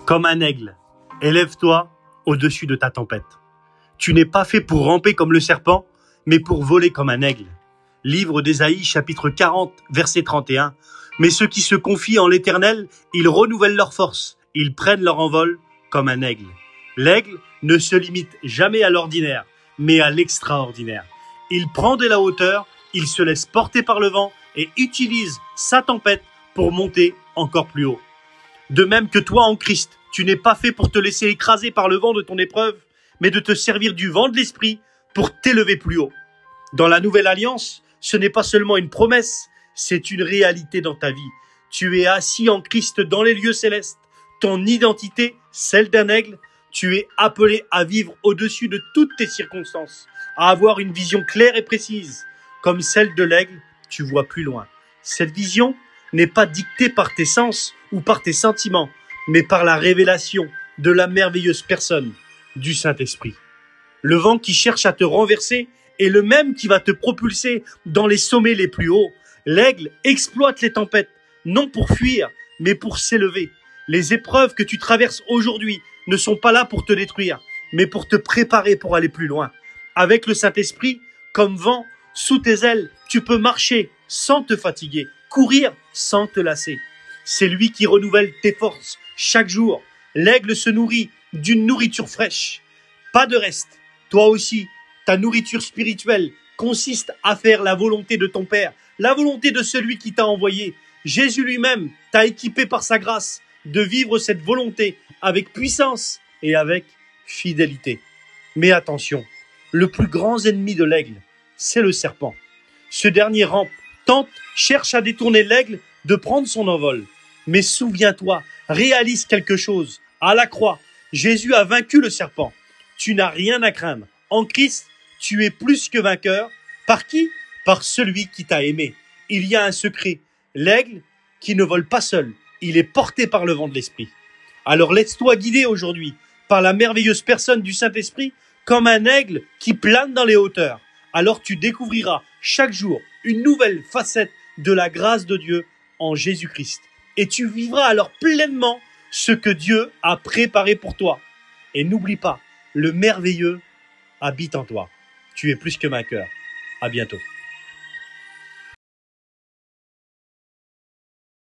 Comme un aigle, élève-toi au-dessus de ta tempête. Tu n'es pas fait pour ramper comme le serpent, mais pour voler comme un aigle. Livre d'Ésaïe, chapitre 40, verset 31. Mais ceux qui se confient en l'Éternel, ils renouvellent leur force, ils prennent leur envol comme un aigle. L'aigle ne se limite jamais à l'ordinaire, mais à l'extraordinaire. Il prend de la hauteur, il se laisse porter par le vent et utilise sa tempête pour monter encore plus haut. De même que toi en Christ, tu n'es pas fait pour te laisser écraser par le vent de ton épreuve, mais de te servir du vent de l'esprit pour t'élever plus haut. Dans la nouvelle alliance, ce n'est pas seulement une promesse, c'est une réalité dans ta vie. Tu es assis en Christ dans les lieux célestes. Ton identité, celle d'un aigle, tu es appelé à vivre au-dessus de toutes tes circonstances, à avoir une vision claire et précise. Comme celle de l'aigle, tu vois plus loin. Cette vision n'est pas dictée par tes sens ou par tes sentiments, mais par la révélation de la merveilleuse personne du Saint-Esprit. Le vent qui cherche à te renverser est le même qui va te propulser dans les sommets les plus hauts. L'aigle exploite les tempêtes, non pour fuir, mais pour s'élever. Les épreuves que tu traverses aujourd'hui ne sont pas là pour te détruire, mais pour te préparer pour aller plus loin. Avec le Saint-Esprit, comme vent, sous tes ailes, tu peux marcher sans te fatiguer, courir sans te lasser. C'est lui qui renouvelle tes forces chaque jour. L'aigle se nourrit d'une nourriture fraîche. Pas de reste. Toi aussi, ta nourriture spirituelle consiste à faire la volonté de ton Père, la volonté de celui qui t'a envoyé. Jésus lui-même t'a équipé par sa grâce de vivre cette volonté avec puissance et avec fidélité. Mais attention, le plus grand ennemi de l'aigle, c'est le serpent. Ce dernier rampe, tente, cherche à détourner l'aigle de prendre son envol. Mais souviens-toi, réalise quelque chose. À la croix, Jésus a vaincu le serpent. Tu n'as rien à craindre. En Christ, tu es plus que vainqueur. Par qui? Par celui qui t'a aimé. Il y a un secret. L'aigle qui ne vole pas seul, il est porté par le vent de l'Esprit. Alors laisse-toi guider aujourd'hui par la merveilleuse personne du Saint-Esprit comme un aigle qui plane dans les hauteurs. Alors tu découvriras chaque jour une nouvelle facette de la grâce de Dieu en Jésus-Christ. Et tu vivras alors pleinement ce que Dieu a préparé pour toi. Et n'oublie pas, le merveilleux habite en toi. Tu es plus que vainqueur. À bientôt.